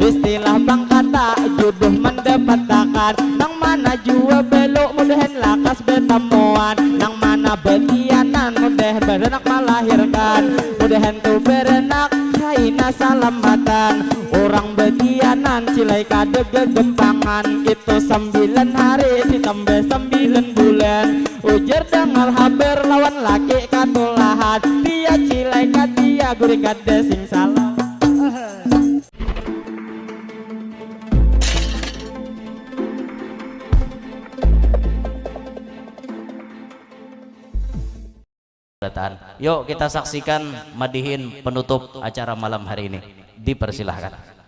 istilah bang kata jodoh mendapatkan nang mana jua belok mudahan lakas bertemuan nang mana betianan mudah berenak melahirkan mudahan tu berenak kaina salamatan orang betianan cilai kadeg gempangan itu 9 hari ditambah 9 bulan ujar dengar haber lawan laki katulahan dia cilai kadia gurih kade sing salam. Yuk kita saksikan madihin penutup acara malam hari ini. Dipersilahkan.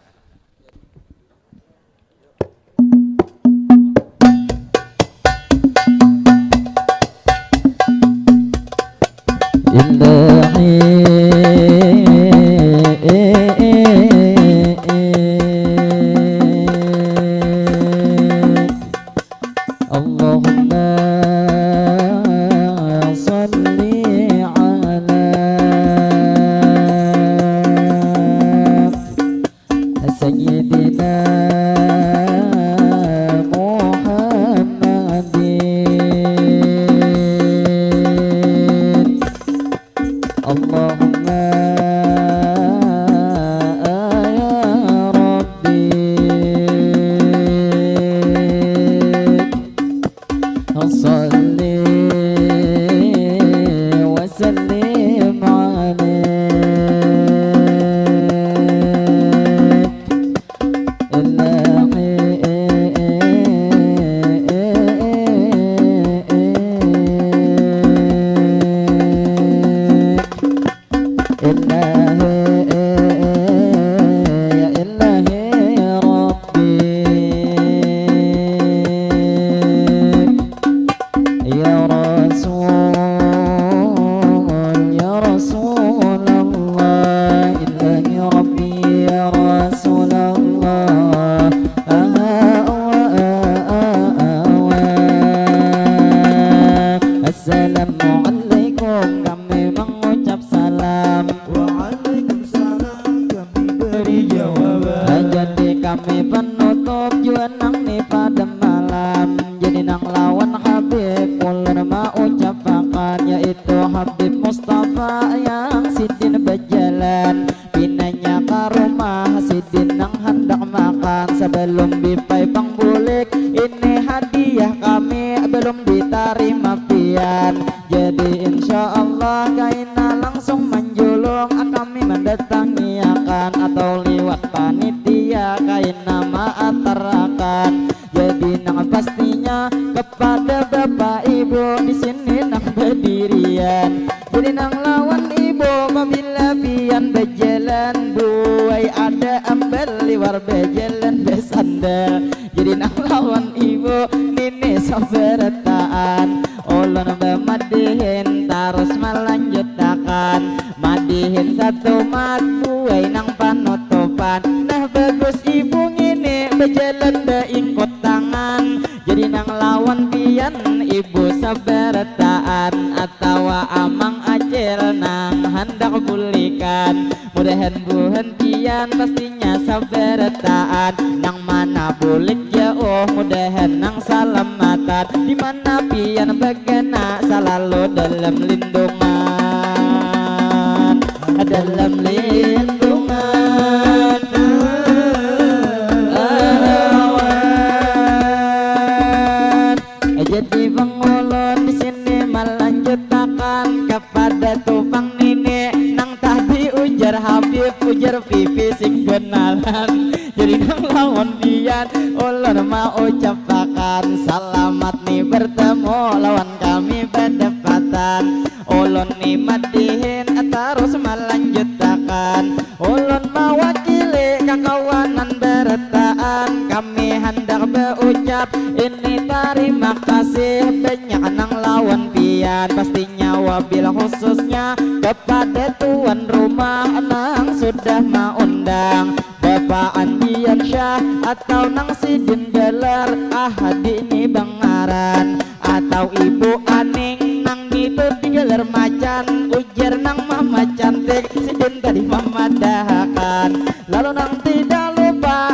Atau nang sidin gelar ahadi ini bangaran atau ibu aning nang itu digelar macan ujar nang mama cantik sidin tadi mama dahakan lalu nang tidak lupa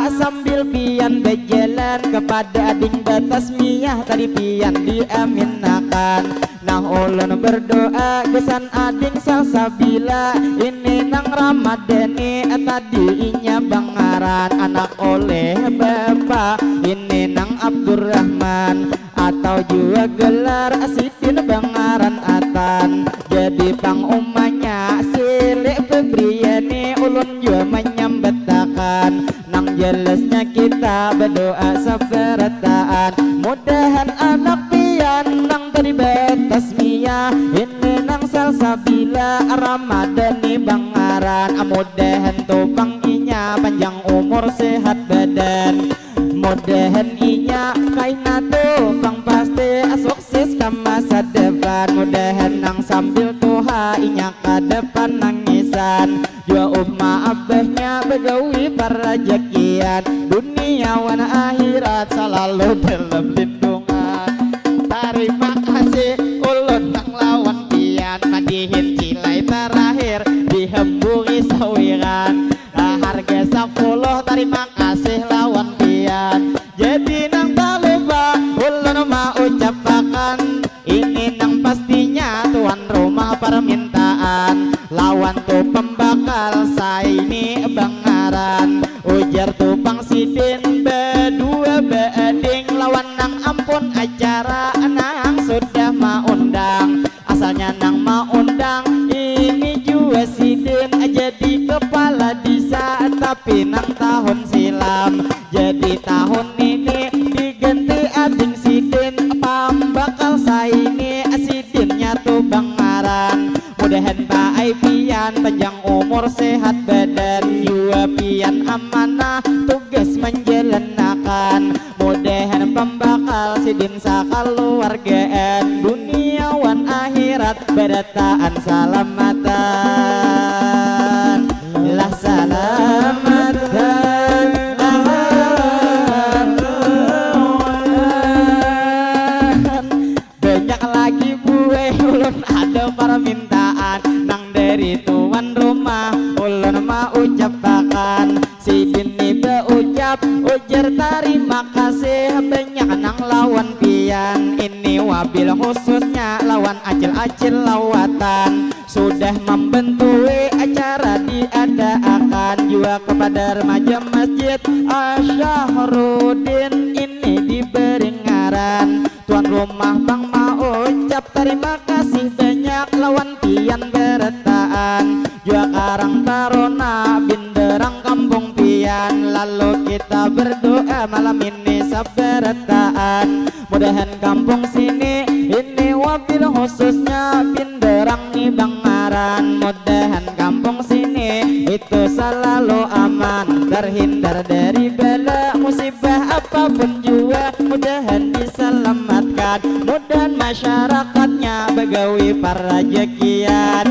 pian berjalan kepada ading bertasmiyah tadi pian diaminakan. Nah ulun berdoa kesan ading salsabila ini nang Ramadhani tadi inya bangaran anak oleh bapak ini nang Abdurrahman atau juga gelar Sidin bangaran Atan jadi pang umanya Silik Febriani ulun juga menyambetakan nang jelasnya kita berdoa sabarataan mudahan anak pian nang tadi betasmiyah ini nang salsabila Ramadhani bangaran mudahan tupang inya panjang umur sehat badan mudahan inya kaina tupang pasti sukses ke masa depan mudahan nang sambil tuha inya ke depan nangisan jua umma abahnya begawi para jakian dunia wan akhirat selalu dalam lindungan. Terima kasih ulun nang lawan pian madihin cilai terakhir dihembungi sawiran harga 10 terima kasih lawan pian jadi nang tak lupa ulun mau ucapakan ini nang pastinya tuan rumah permintaan lawan tu pembakal saini bangaran ujar tupang Sidin berdua beading lawan nang ampun acara nang sudah maundang asalnya nang maundang ini juga Sidin jadi kepala desa tapi nang tahun silam jadi tahun ini diganti ading Sidin pambakal saini Sidinnya tuh bangaran mudahan baai pian panjang umur sehat badan jua pian amanah tugas menjalankan mudahan pembakal Sidin sakaluargaan dunia wan akhirat berataan salamatan lah salamatan banyak lagi gue ulun ada permintaan nang dari tuan rumah ulun mau ucapakan Sidin ni berucap ujar terima kasih banyak nang lawan pian ini wabil khususnya lawan acil-acil lawatan sudah membentui acara diadakan juga kepada remaja masjid Asyahrudin ini diberi ngaran tuan rumah bang mau ucap terima kasih banyak lawan pian berataan juga Karang Taruna Binderang Kampung Pian lalu kita berdoa malam ini sabarataan mudahan kampung sini ini wabil khususnya Binderang nih bangaran mudahan kampung sini itu selalu aman terhindar dari bala musibah apapun juga mudahan diselamatkan mudahan masyarakatnya begawi para jakian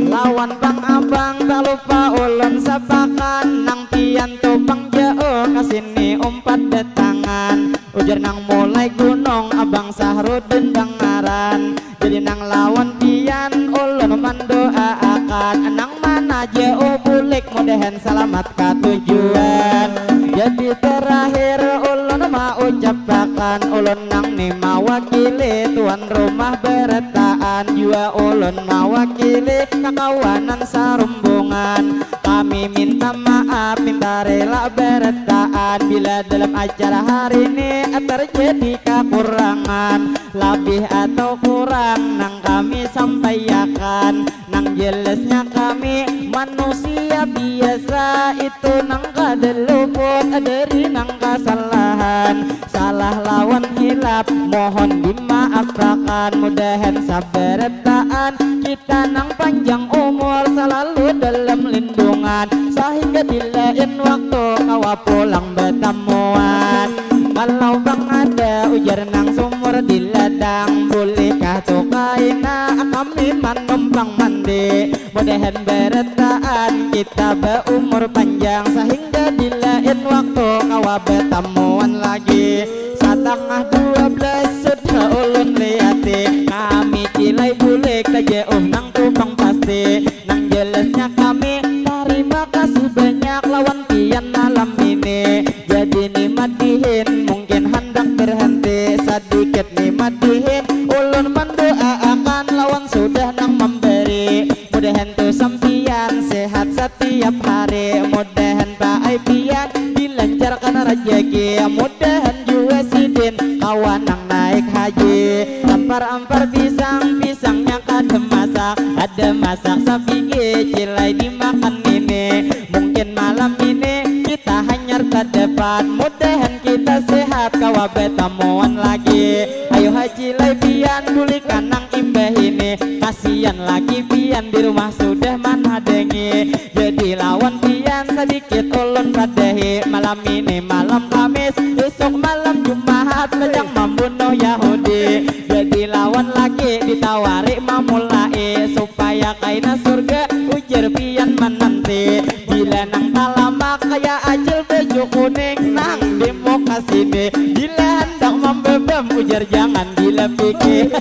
lawan bang abang tak lupa ulun sabakan nang pian tupang jauh kasini umpat detangan ujar nang mulai gunung abang Sahrudin bangaran jadi nang lawan pian ulun mendoakan nang mana jauh bulik mudahan selamat ke tujuan jadi terakhir ulun mau ucapakan ulun nang ni mawakili tuan rumah berataan juga ulun mawakili kakawanan sarumbungan kami minta maaf minta rela berataan bila dalam acara hari ini terjadi kekurangan lebih atau kurang nang kami sampaikan nang jelasnya kami manusia biasa itu nang kada luput dari nang kesalahan salah lawan hilap mohon dimaafkan mudahan sabarataan kita nang panjang umur selalu dalam lindungan sehingga di lain waktu kawa pulang bertemuan kalau bang ada ujar nang sumur di ladang bolehkah tuh kaina kami menumpang mandi mudahan berataan kita berumur panjang sehingga di lain waktu kawa bertemuan lagi setengah 12 sudah ulun liati kami cilai bulik jauh nang tupang pasti nang jelasnya kami terima kasih banyak lawan pian malam ini ini. Jadi nih madihin mungkin hendak berhenti sedikit nih madihin. Ulun mendoakan lawan sudah nang memberi. Mudahan tuh sampian sehat setiap hari. Mudahan Pak Aipian dilancarkan rezeki. Mudahan juga sidin kawan nang naik haji. Ampar-ampar pisang, pisangnya kada masak. Ada masak sapi cilai dimakan ini. Mungkin malam ini kita hanyar ke depan. Mudahan kita sehat kawa betamuan lagi. Ayo haji lai pian bulikan nang imbah ini. Kasian lagi pian di rumah sudah mana dengi. Jadi lawan pian sedikit ulun kadehi. Malam ini malam Kamis, besok malam Jumat sedang membunuh Yahudi. Jadi lawan lagi ditawari mamulai supaya kaina surga ujar pian menanti. Bila nang talamak kaya ajil baju kuning nang demokrasi deh. Bila hendak membebem ujar jangan gila pikir.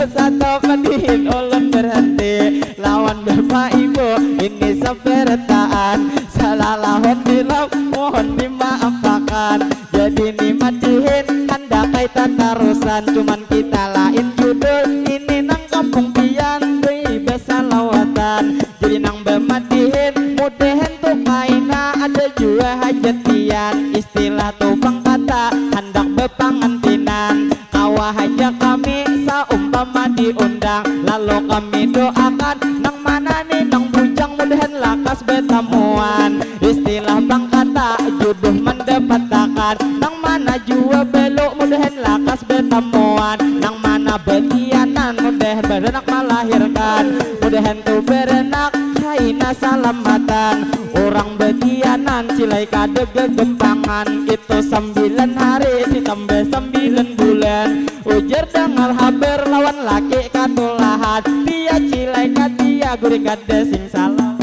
Satu pedihin ulun berhenti lawan bapak ibu ini sepertaan salah lawan bilang mohon dimaafkan. Jadi nih madihin hendak kaitan tarusan cuman kita lain judul ini nang kampung pian doi besa lawatan. Jadi nang bemadihin mudahan tuh kaina ada juga hajat pian istilah tuh bang kata hendak bepangantinan. Kawah aja kami saumpama diundang lalu kami doakan nang mana nih nang bujang mudahan lakas betamuan. Istilah bang kata jodoh mendapatkan nang mana jua belok mudahan lakas betamuan. Nang mana betianan mudahan berenak melahirkan. Mudahan tuh berenak kaina salamatan. Orang betianan cilai kade gegempangan. Itu 9 hari ditambah 9 bulan. Ujar dengar haber lawan laki katulahan. Dia cilai kadia gurih kade sing salah.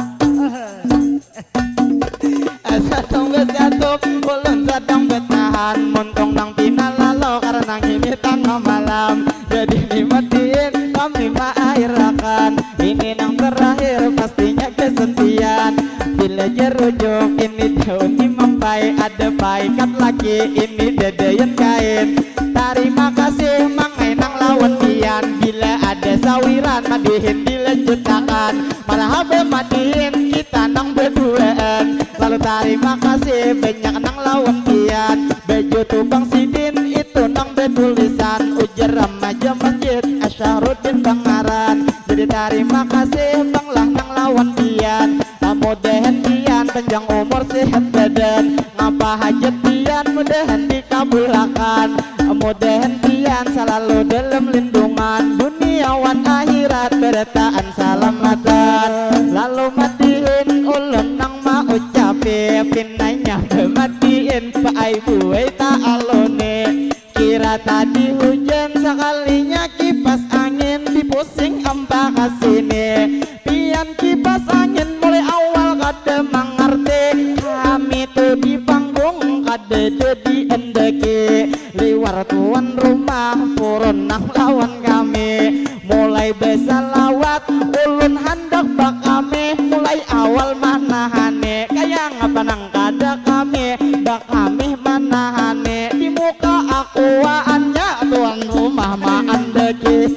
Satu besatu ulun sedang bertahan. Muntong nang pinalalo karena ini tengah malam. Jadi dimatiin kami mengakhirkan. Ini nang terakhir pastinya kesentian. Bila jerujuk ini daun dimampai. Ada paikat lagi ini dedeyan kain. Terima kasih mangai nang lawan pian. Bila ada sawiran madihin dilanjutkan. Marhaba madihin kita nang berduaan. Lalu terima kasih banyak nang lawan pian. Baju tubang sidin itu nang bertulisan ujar remaja masjid Asyarudin Bangaran. Jadi terima kasih bang lah nang lawan pian. Mudahan pian panjang umur sehat badan. Ngapa hajat pian mudahan dikabulkan. Mudahan pian selalu dalam lindungan duniawan akhirat bertaan salamatan. Lalu madihin ulun nang mau ucapi pinainya bemadihin Pak Ibu ta alone. Kira tadi hujan sekalinya kipas angin dipusing empa kasini. Pian kipas angin mulai awal kada mengerti. Kami tuh di panggung kada jadi endeki. Liwar tuan rumah purun nang lawan kami. Mulai besa lawat ulun hendak bak kami. Mulai awal manahane kaya ngapa nang kada kami. Bak kami manahane di muka akuannya tuan rumah maandeki.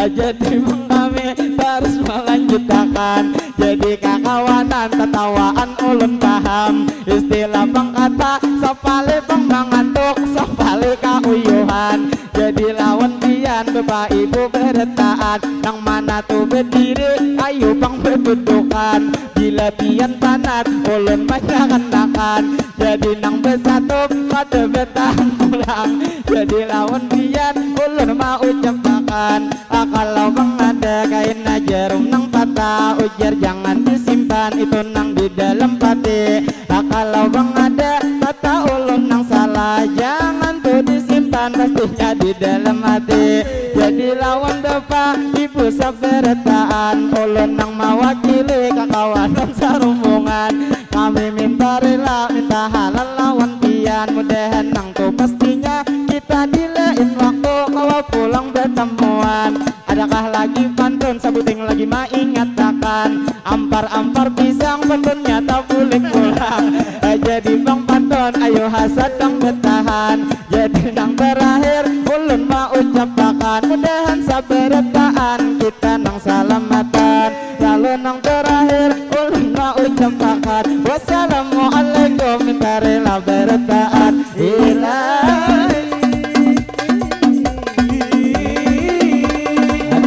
Jadi kami terus melanjutkan. Jadi kakawanan ketawaan ulun paham. Istilah bang kata sapale bang mangantuk sapale kauyuhan. Jadi lawan pian bapak ibu bertaan. Nang mana tuh berdiri ayo bang berdudukan. Bila pian panat ulun makan. Jadi nang besatu pada betang pulang. Jadi lawan pian ulun mau ucapkan. Kalau bang ada kain jarum nang patah ujar jangan disimpan itu nang di dalam pati. Kalau bang ada kata ulun nang salah jangan tuh disimpan pastinya di dalam hati. Jadi lawan bapak ibu saberetaan ulun nang mewakili kakawanan sarumbungan. Kami minta rela minta halal lawan pian. Mudahan nang tuh pastinya kita dilain waktu kalau pulang bertemuan. Adakah lagi pantun sabuting lagi maingatkan. Ampar-ampar lempar pisang pentunnya tak boleh pulang. Jadi bang panton ayo hasad kang bertahan. Jadi nang terakhir ulun mau ucapakan mudahan saberetaan kita nang salamatan. Lalu nang terakhir ulun mau ucapakan wassalamualaikum minta rela beretaan.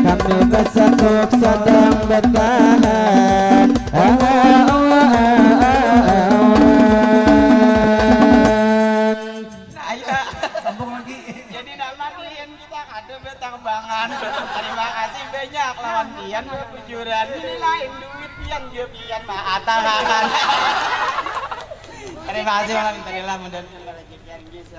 Kami bersatu sedang bertahan. Sambung lagi. Jadi nama klien kita ada betambangan. Terima kasih banyak lawan pian kejujuran. Ini lain duit pian dia pian Pak Atahan. Terima kasih malam interilah mudah-mudahan lagi pian bisa